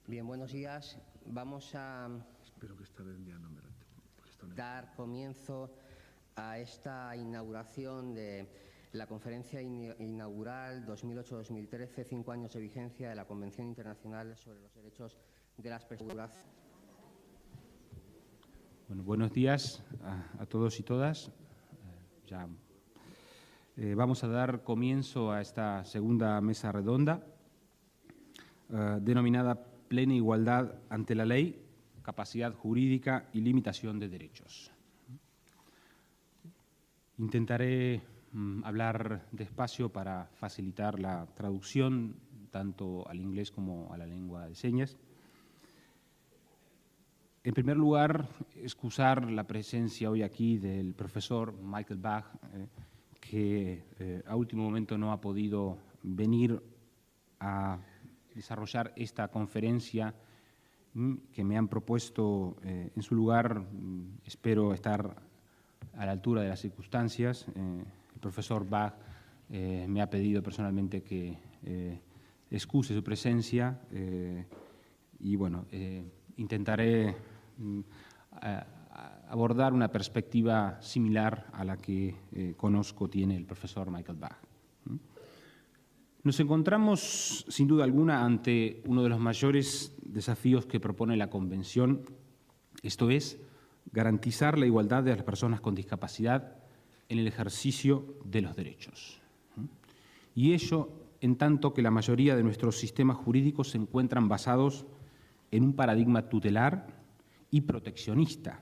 Bien, buenos días. Vamos a dar comienzo a esta inauguración de la conferencia inaugural 2008-2013, 5 años de vigencia de la Convención Internacional sobre los Derechos de las Personas. Bueno, buenos días a todos y todas. Vamos a dar comienzo a esta segunda mesa redonda denominada Plena Igualdad ante la Ley, Capacidad Jurídica y Limitación de Derechos. Intentaré hablar despacio para facilitar la traducción tanto al inglés como a la lengua de señas. En primer lugar, excusar la presencia hoy aquí del profesor Michael Bach, que a último momento no ha podido venir a desarrollar esta conferencia que me han propuesto en su lugar. Espero estar a la altura de las circunstancias. El profesor Bach me ha pedido personalmente que excuse su presencia y bueno, intentaré abordar una perspectiva similar a la que conozco tiene el profesor Michael Bach. Nos encontramos, sin duda alguna, ante uno de los mayores desafíos que propone la Convención, esto es, garantizar la igualdad de las personas con discapacidad en el ejercicio de los derechos. Y ello en tanto que la mayoría de nuestros sistemas jurídicos se encuentran basados en un paradigma tutelar y proteccionista,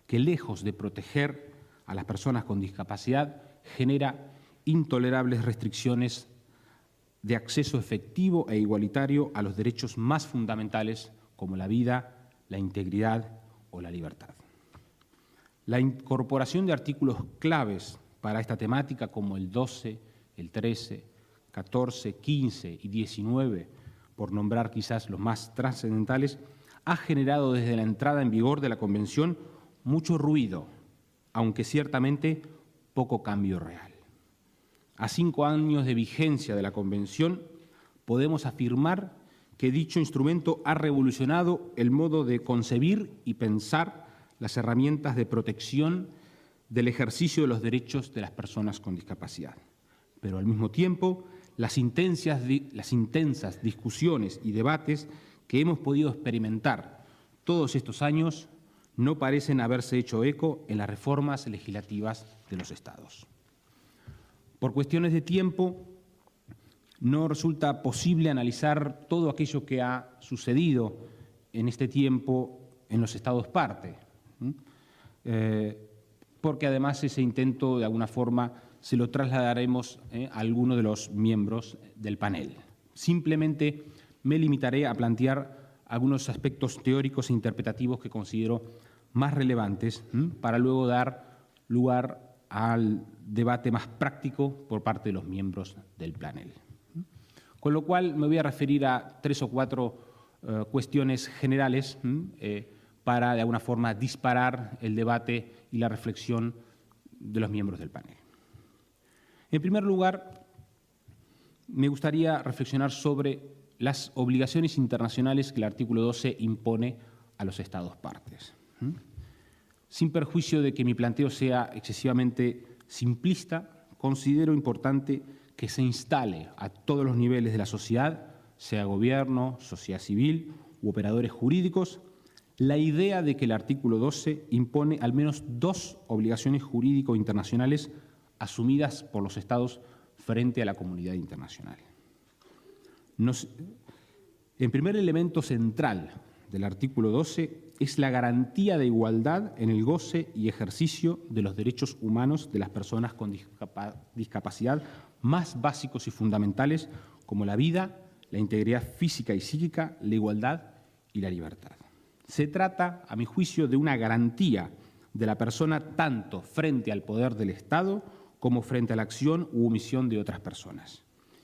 que lejos de proteger a las personas con discapacidad, genera intolerables restricciones de acceso efectivo e igualitario a los derechos más fundamentales como la vida, la integridad o la libertad. La incorporación de artículos claves para esta temática como el 12, el 13, 14, 15 y 19, por nombrar quizás los más trascendentales, ha generado desde la entrada en vigor de la Convención mucho ruido, aunque ciertamente poco cambio real. A 5 años de vigencia de la Convención, podemos afirmar que dicho instrumento ha revolucionado el modo de concebir y pensar las herramientas de protección del ejercicio de los derechos de las personas con discapacidad. Pero al mismo tiempo, las intensas discusiones y debates que hemos podido experimentar todos estos años no parecen haberse hecho eco en las reformas legislativas de los Estados. Por cuestiones de tiempo, no resulta posible analizar todo aquello que ha sucedido en este tiempo en los Estados parte, porque además ese intento de alguna forma se lo trasladaremos a alguno de los miembros del panel. Simplemente me limitaré a plantear algunos aspectos teóricos e interpretativos que considero más relevantes para luego dar lugar al debate más práctico por parte de los miembros del panel. Con lo cual me voy a referir a 3 o 4 cuestiones generales para de alguna forma disparar el debate y la reflexión de los miembros del panel. En primer lugar, me gustaría reflexionar sobre las obligaciones internacionales que el artículo 12 impone a los Estados partes. Sin perjuicio de que mi planteo sea excesivamente simplista, considero importante que se instale a todos los niveles de la sociedad, sea gobierno, sociedad civil u operadores jurídicos, la idea de que el artículo 12 impone al menos 2 obligaciones jurídicas internacionales asumidas por los Estados frente a la comunidad internacional. El primer elemento central del artículo 12 es la garantía de igualdad en el goce y ejercicio de los derechos humanos de las personas con discapacidad más básicos y fundamentales como la vida, la integridad física y psíquica, la igualdad y la libertad. Se trata, a mi juicio, de una garantía de la persona tanto frente al poder del Estado como frente a la acción u omisión de otras personas.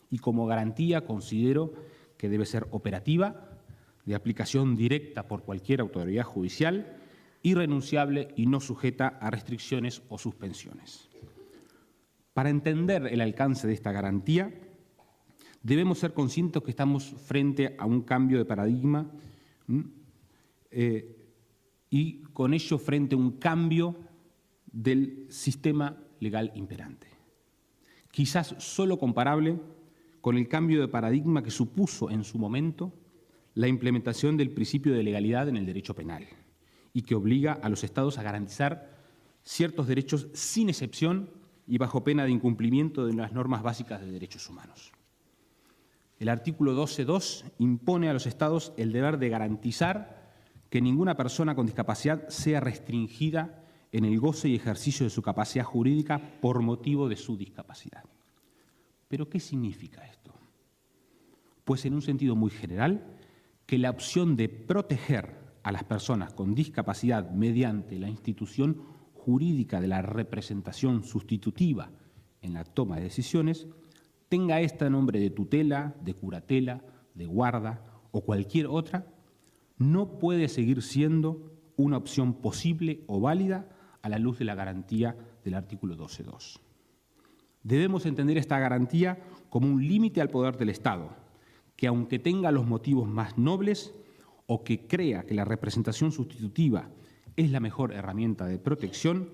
Y como garantía considero que debe ser operativa, de aplicación directa por cualquier autoridad judicial, irrenunciable y no sujeta a restricciones o suspensiones. Para entender el alcance de esta garantía, debemos ser conscientes que estamos frente a un cambio de paradigma y con ello frente a un cambio del sistema legal imperante. Quizás solo comparable con el cambio de paradigma que supuso en su momento la implementación del principio de legalidad en el derecho penal y que obliga a los Estados a garantizar ciertos derechos sin excepción y bajo pena de incumplimiento de las normas básicas de derechos humanos. El artículo 12.2 impone a los Estados el deber de garantizar que ninguna persona con discapacidad sea restringida en el goce y ejercicio de su capacidad jurídica por motivo de su discapacidad. ¿Pero qué significa esto? Pues en un sentido muy general, que la opción de proteger a las personas con discapacidad mediante la institución jurídica de la representación sustitutiva en la toma de decisiones tenga este nombre de tutela, de curatela, de guarda o cualquier otra, no puede seguir siendo una opción posible o válida a la luz de la garantía del artículo 12.2. Debemos entender esta garantía como un límite al poder del Estado, que aunque tenga los motivos más nobles o que crea que la representación sustitutiva es la mejor herramienta de protección,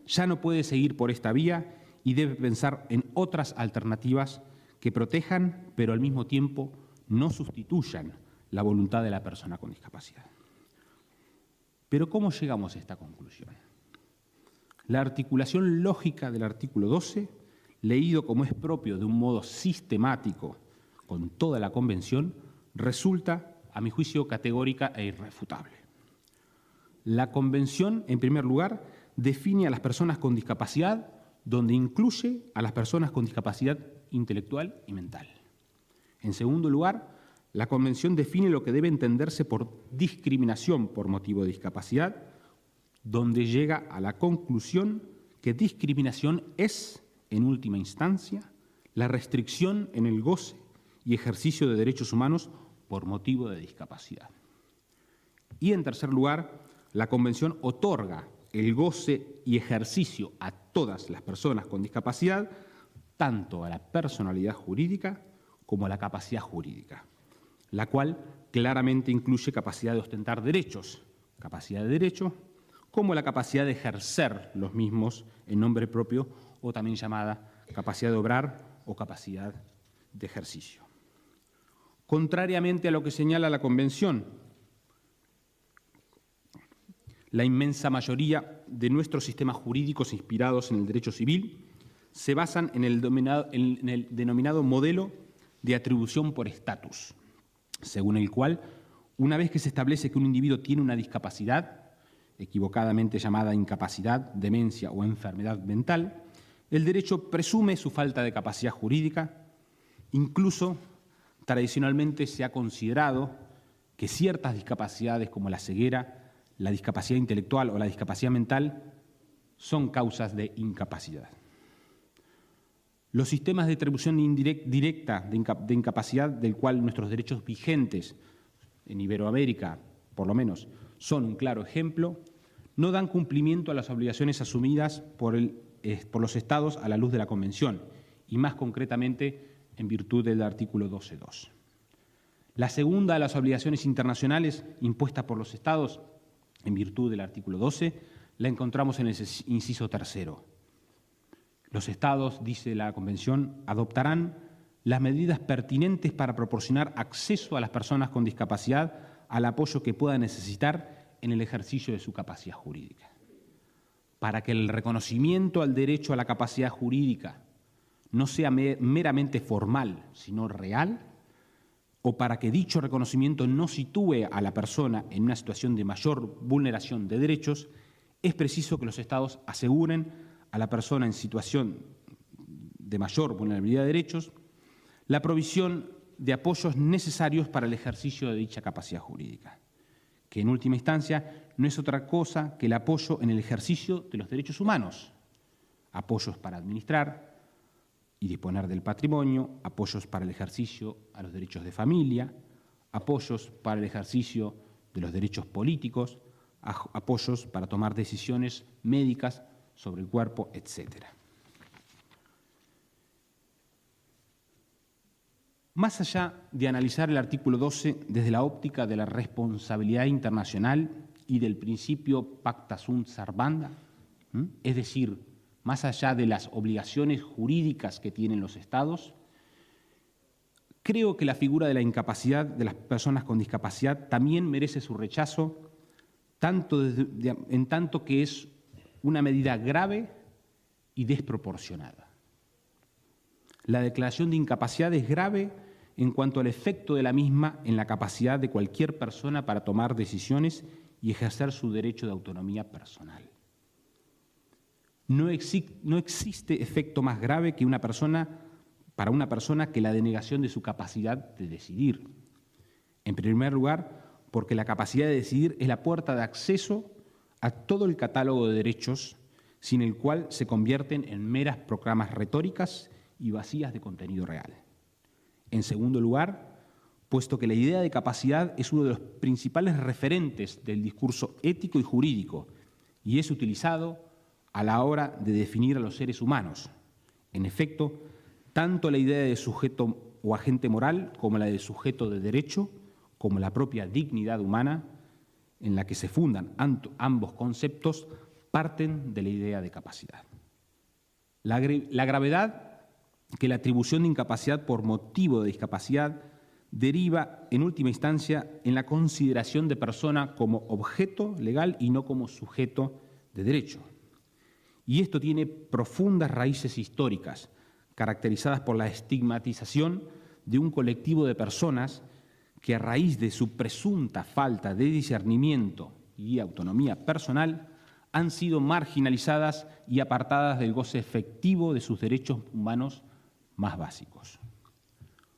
ya no puede seguir por esta vía y debe pensar en otras alternativas que protejan, pero al mismo tiempo no sustituyan la voluntad de la persona con discapacidad. Pero ¿cómo llegamos a esta conclusión? La articulación lógica del artículo 12, leído como es propio de un modo sistemático con toda la Convención, resulta, a mi juicio, categórica e irrefutable. La Convención, en primer lugar, define a las personas con discapacidad, donde incluye a las personas con discapacidad intelectual y mental. En segundo lugar, la Convención define lo que debe entenderse por discriminación por motivo de discapacidad, donde llega a la conclusión que discriminación es, en última instancia, la restricción en el goce y ejercicio de derechos humanos por motivo de discapacidad. Y, en tercer lugar, la Convención otorga el goce y ejercicio a todas las personas con discapacidad, tanto a la personalidad jurídica como a la capacidad jurídica, la cual claramente incluye capacidad de ostentar derechos, capacidad de derecho, como la capacidad de ejercer los mismos en nombre propio o también llamada capacidad de obrar o capacidad de ejercicio. Contrariamente a lo que señala la Convención, la inmensa mayoría de nuestros sistemas jurídicos inspirados en el derecho civil se basan en el denominado modelo de atribución por estatus, según el cual, una vez que se establece que un individuo tiene una discapacidad, equivocadamente llamada incapacidad, demencia o enfermedad mental, el derecho presume su falta de capacidad jurídica. Incluso, tradicionalmente se ha considerado que ciertas discapacidades como la ceguera, la discapacidad intelectual o la discapacidad mental son causas de incapacidad. Los sistemas de atribución directa de incapacidad, del cual nuestros derechos vigentes en Iberoamérica, por lo menos, son un claro ejemplo, no dan cumplimiento a las obligaciones asumidas por los Estados a la luz de la Convención, y más concretamente en virtud del artículo 12.2. La segunda de las obligaciones internacionales impuestas por los Estados en virtud del artículo 12, la encontramos en el inciso tercero. Los Estados, dice la Convención, adoptarán las medidas pertinentes para proporcionar acceso a las personas con discapacidad al apoyo que puedan necesitar en el ejercicio de su capacidad jurídica. Para que el reconocimiento al derecho a la capacidad jurídica no sea meramente formal, sino real, o para que dicho reconocimiento no sitúe a la persona en una situación de mayor vulneración de derechos, es preciso que los Estados aseguren a la persona en situación de mayor vulnerabilidad de derechos la provisión de apoyos necesarios para el ejercicio de dicha capacidad jurídica, que en última instancia no es otra cosa que el apoyo en el ejercicio de los derechos humanos, apoyos para administrar y disponer del patrimonio, apoyos para el ejercicio a los derechos de familia, apoyos para el ejercicio de los derechos políticos, apoyos para tomar decisiones médicas sobre el cuerpo, etc. Más allá de analizar el artículo 12 desde la óptica de la responsabilidad internacional y del principio pacta sunt servanda, es decir, más allá de las obligaciones jurídicas que tienen los Estados, creo que la figura de la incapacidad de las personas con discapacidad también merece su rechazo, en tanto que es una medida grave y desproporcionada. La declaración de incapacidad es grave en cuanto al efecto de la misma en la capacidad de cualquier persona para tomar decisiones y ejercer su derecho de autonomía personal. No existe efecto más grave que para una persona que la denegación de su capacidad de decidir. En primer lugar, porque la capacidad de decidir es la puerta de acceso a todo el catálogo de derechos, sin el cual se convierten en meras proclamas retóricas y vacías de contenido real. En segundo lugar, puesto que la idea de capacidad es uno de los principales referentes del discurso ético y jurídico y es utilizado a la hora de definir a los seres humanos. En efecto, tanto la idea de sujeto o agente moral como la de sujeto de derecho, como la propia dignidad humana, en la que se fundan ambos conceptos, parten de la idea de capacidad. La gravedad que la atribución de incapacidad por motivo de discapacidad deriva, en última instancia, en la consideración de persona como objeto legal y no como sujeto de derecho. Y esto tiene profundas raíces históricas, caracterizadas por la estigmatización de un colectivo de personas que, a raíz de su presunta falta de discernimiento y autonomía personal, han sido marginalizadas y apartadas del goce efectivo de sus derechos humanos más básicos.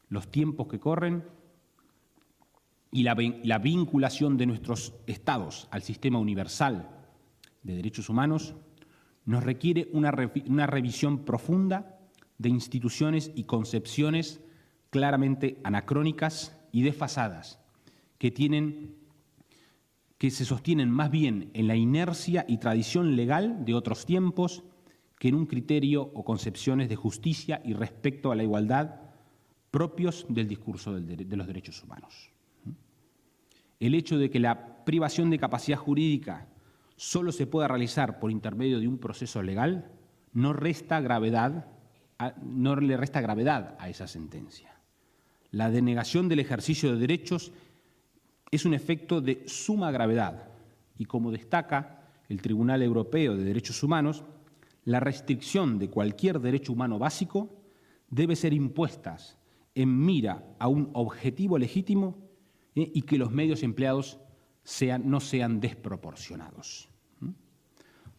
Los tiempos que corren y la vinculación de nuestros estados al sistema universal de derechos humanos nos requiere una revisión profunda de instituciones y concepciones claramente anacrónicas y desfasadas, que se sostienen más bien en la inercia y tradición legal de otros tiempos que en un criterio o concepciones de justicia y respecto a la igualdad propios del discurso de los derechos humanos. El hecho de que la privación de capacidad jurídica solo se pueda realizar por intermedio de un proceso legal no le resta gravedad a esa sentencia. La denegación del ejercicio de derechos es un efecto de suma gravedad y, como destaca el Tribunal Europeo de Derechos Humanos, la restricción de cualquier derecho humano básico debe ser impuesta en mira a un objetivo legítimo y que los medios empleados no sean desproporcionados.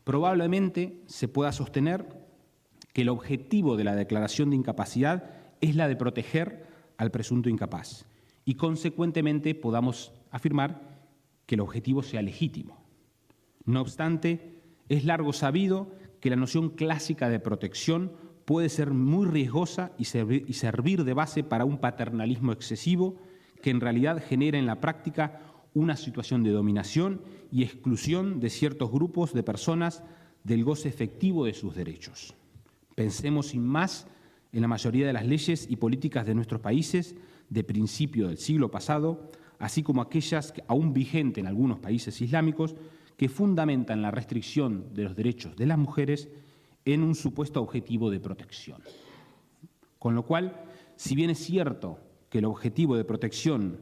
Probablemente se pueda sostener que el objetivo de la declaración de incapacidad es la de proteger al presunto incapaz y, consecuentemente, podamos afirmar que el objetivo sea legítimo. No obstante, es largo sabido que la noción clásica de protección puede ser muy riesgosa y servir de base para un paternalismo excesivo que en realidad genera en la práctica una situación de dominación y exclusión de ciertos grupos de personas del goce efectivo de sus derechos. Pensemos sin más en la mayoría de las leyes y políticas de nuestros países de principio del siglo pasado, así como aquellas aún vigentes en algunos países islámicos que fundamentan la restricción de los derechos de las mujeres en un supuesto objetivo de protección. Con lo cual, si bien es cierto que el objetivo de protección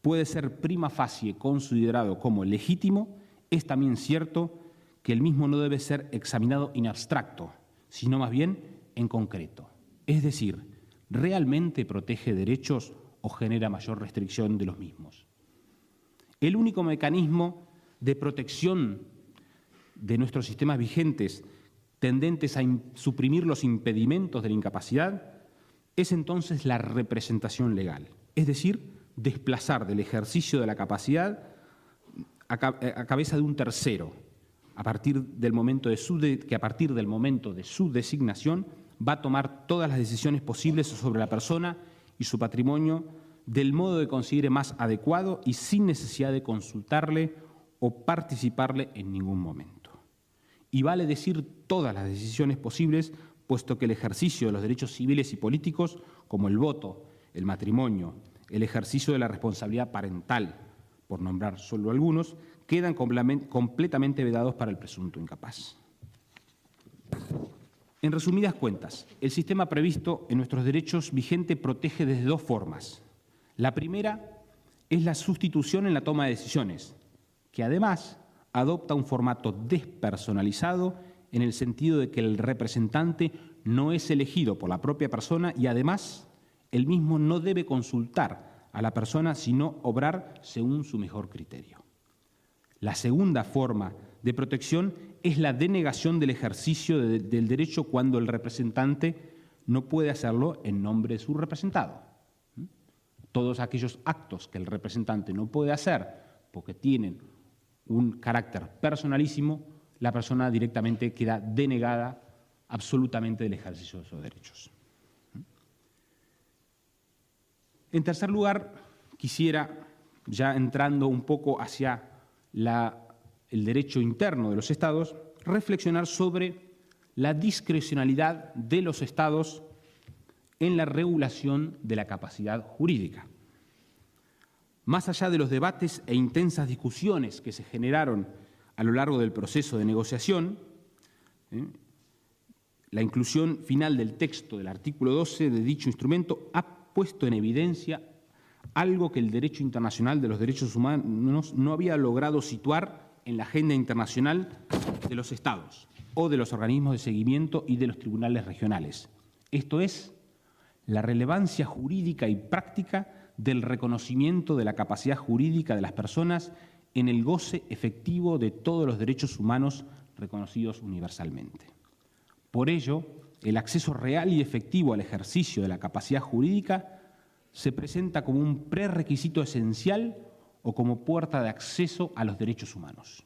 puede ser prima facie considerado como legítimo, es también cierto que el mismo no debe ser examinado en abstracto, sino más bien en concreto. Es decir, ¿realmente protege derechos o genera mayor restricción de los mismos? El único mecanismo de protección de nuestros sistemas vigentes tendentes a suprimir los impedimentos de la incapacidad es entonces la representación legal, es decir, desplazar del ejercicio de la capacidad a cabeza de un tercero, que a partir del momento de su designación va a tomar todas las decisiones posibles sobre la persona y su patrimonio del modo que considere más adecuado y sin necesidad de consultarle o participarle en ningún momento. Y vale decir todas las decisiones posibles, puesto que el ejercicio de los derechos civiles y políticos, como el voto, el matrimonio, el ejercicio de la responsabilidad parental, por nombrar solo algunos, quedan completamente vedados para el presunto incapaz. En resumidas cuentas, el sistema previsto en nuestros derechos vigente protege desde dos formas. La primera es la sustitución en la toma de decisiones, que además adopta un formato despersonalizado en el sentido de que el representante no es elegido por la propia persona y además el mismo no debe consultar a la persona sino obrar según su mejor criterio. La segunda forma de protección es la denegación del ejercicio del derecho cuando el representante no puede hacerlo en nombre de su representado. Todos aquellos actos que el representante no puede hacer porque tienen un carácter personalísimo, la persona directamente queda denegada absolutamente del ejercicio de esos derechos. En tercer lugar, quisiera, ya entrando un poco hacia el derecho interno de los Estados, reflexionar sobre la discrecionalidad de los Estados en la regulación de la capacidad jurídica. Más allá de los debates e intensas discusiones que se generaron a lo largo del proceso de negociación, la inclusión final del texto del artículo 12 de dicho instrumento ha puesto en evidencia algo que el derecho internacional de los derechos humanos no había logrado situar en la agenda internacional de los Estados o de los organismos de seguimiento y de los tribunales regionales. Esto es, la relevancia jurídica y práctica del reconocimiento de la capacidad jurídica de las personas en el goce efectivo de todos los derechos humanos reconocidos universalmente. Por ello, el acceso real y efectivo al ejercicio de la capacidad jurídica se presenta como un prerequisito esencial o como puerta de acceso a los derechos humanos.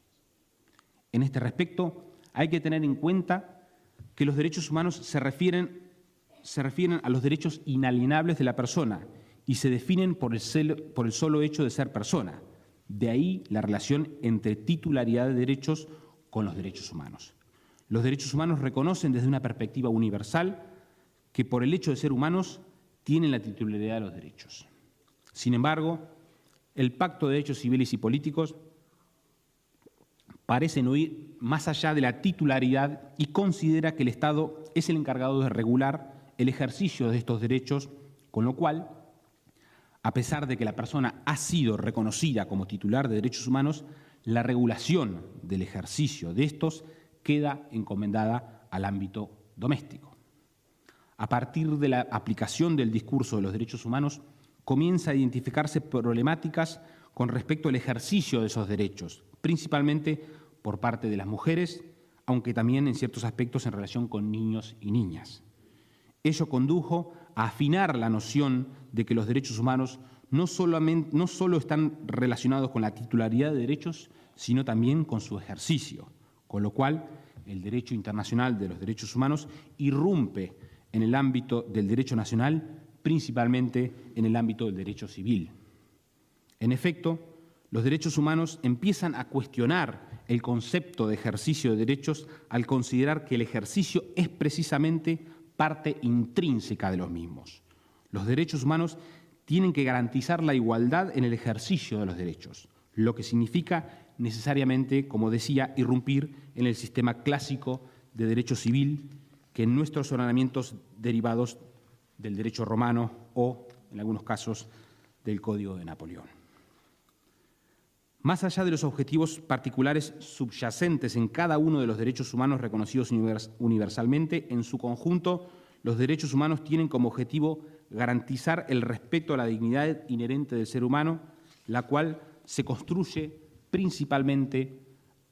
En este respecto, hay que tener en cuenta que los derechos humanos se refieren a los derechos inalienables de la persona y se definen por el solo hecho de ser persona. De ahí la relación entre titularidad de derechos con los derechos humanos. Los derechos humanos reconocen desde una perspectiva universal que por el hecho de ser humanos tienen la titularidad de los derechos. Sin embargo, el Pacto de Derechos Civiles y Políticos parece no ir más allá de la titularidad y considera que el Estado es el encargado de regular el ejercicio de estos derechos, con lo cual, a pesar de que la persona ha sido reconocida como titular de derechos humanos, la regulación del ejercicio de estos queda encomendada al ámbito doméstico. A partir de la aplicación del discurso de los derechos humanos, comienza a identificarse problemáticas con respecto al ejercicio de esos derechos, principalmente por parte de las mujeres, aunque también en ciertos aspectos en relación con niños y niñas. Ello condujo a afinar la noción de que los derechos humanos no solo están relacionados con la titularidad de derechos, sino también con su ejercicio, con lo cual el derecho internacional de los derechos humanos irrumpe en el ámbito del derecho nacional, principalmente en el ámbito del derecho civil. En efecto, los derechos humanos empiezan a cuestionar el concepto de ejercicio de derechos al considerar que el ejercicio es precisamente parte intrínseca de los mismos. Los derechos humanos tienen que garantizar la igualdad en el ejercicio de los derechos, lo que significa necesariamente, como decía, irrumpir en el sistema clásico de derecho civil que en nuestros ordenamientos derivados del derecho romano o, en algunos casos, del Código de Napoleón. Más allá de los objetivos particulares subyacentes en cada uno de los derechos humanos reconocidos universalmente, en su conjunto, los derechos humanos tienen como objetivo garantizar el respeto a la dignidad inherente del ser humano, la cual se construye principalmente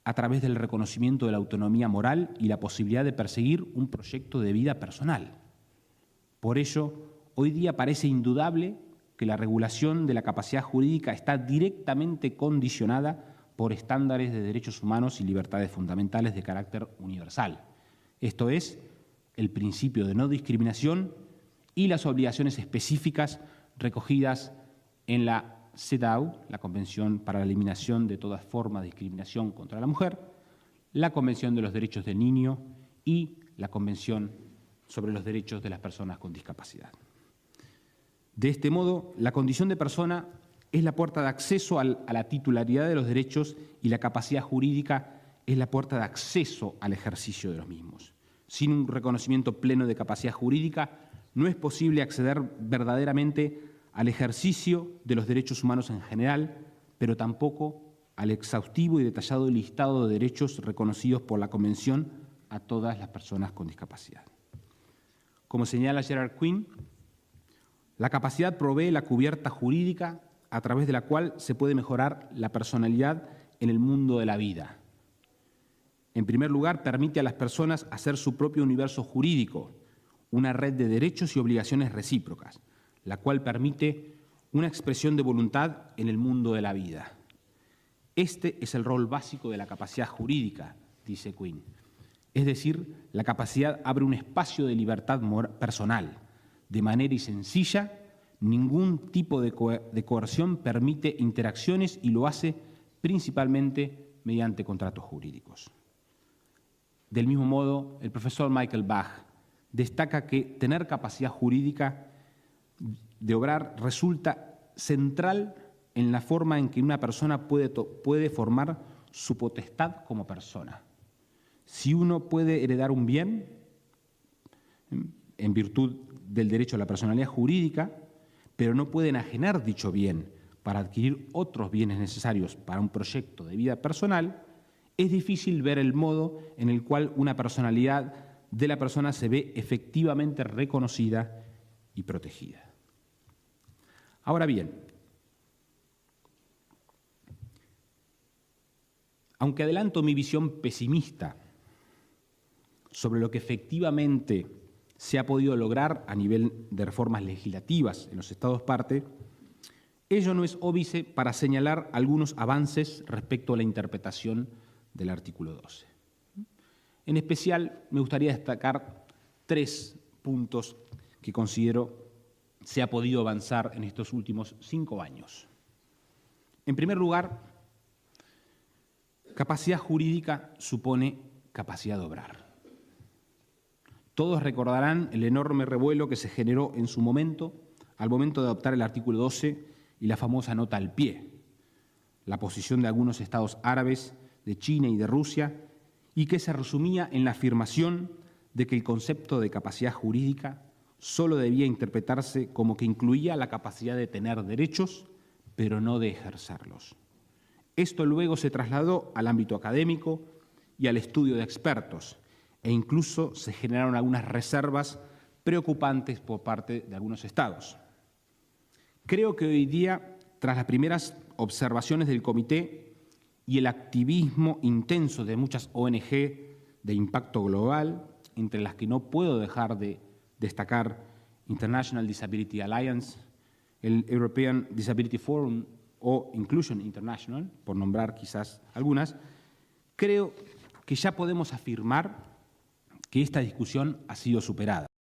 a través del reconocimiento de la autonomía moral y la posibilidad de perseguir un proyecto de vida personal. Por ello, hoy día parece indudable que la regulación de la capacidad jurídica está directamente condicionada por estándares de derechos humanos y libertades fundamentales de carácter universal. Esto es, el principio de no discriminación y las obligaciones específicas recogidas en la CEDAW, la Convención para la Eliminación de toda forma de discriminación contra la mujer, la Convención de los Derechos del Niño y la Convención sobre los Derechos de las Personas con Discapacidad. De este modo, la condición de persona es la puerta de acceso a la titularidad de los derechos y la capacidad jurídica es la puerta de acceso al ejercicio de los mismos. Sin un reconocimiento pleno de capacidad jurídica, no es posible acceder verdaderamente al ejercicio de los derechos humanos en general, pero tampoco al exhaustivo y detallado listado de derechos reconocidos por la Convención a todas las personas con discapacidad. Como señala Gerard Quinn, la capacidad provee la cubierta jurídica a través de la cual se puede mejorar la personalidad en el mundo de la vida. En primer lugar, permite a las personas hacer su propio universo jurídico, una red de derechos y obligaciones recíprocas, la cual permite una expresión de voluntad en el mundo de la vida. Este es el rol básico de la capacidad jurídica, dice Quinn. Es decir, la capacidad abre un espacio de libertad personal. De manera sencilla, ningún tipo de coerción permite interacciones y lo hace principalmente mediante contratos jurídicos. Del mismo modo, el profesor Michael Bach destaca que tener capacidad jurídica de obrar resulta central en la forma en que una persona puede formar su potestad como persona. Si uno puede heredar un bien, en virtud del derecho a la personalidad jurídica, pero no puede enajenar dicho bien para adquirir otros bienes necesarios para un proyecto de vida personal, es difícil ver el modo en el cual una personalidad de la persona se ve efectivamente reconocida y protegida. Ahora bien, aunque adelanto mi visión pesimista sobre lo que efectivamente se ha podido lograr a nivel de reformas legislativas en los Estados parte, ello no es óbice para señalar algunos avances respecto a la interpretación del artículo 12. En especial, me gustaría destacar 3 puntos que considero se ha podido avanzar en estos últimos 5 años. En primer lugar, capacidad jurídica supone capacidad de obrar. Todos recordarán el enorme revuelo que se generó en su momento, al momento de adoptar el artículo 12 y la famosa nota al pie, la posición de algunos estados árabes, de China y de Rusia, y que se resumía en la afirmación de que el concepto de capacidad jurídica solo debía interpretarse como que incluía la capacidad de tener derechos, pero no de ejercerlos. Esto luego se trasladó al ámbito académico y al estudio de expertos, e incluso se generaron algunas reservas preocupantes por parte de algunos estados. Creo que hoy día, tras las primeras observaciones del comité y el activismo intenso de muchas ONG de impacto global, entre las que no puedo dejar de destacar International Disability Alliance, el European Disability Forum o Inclusion International, por nombrar quizás algunas, creo que ya podemos afirmar que esta discusión ha sido superada.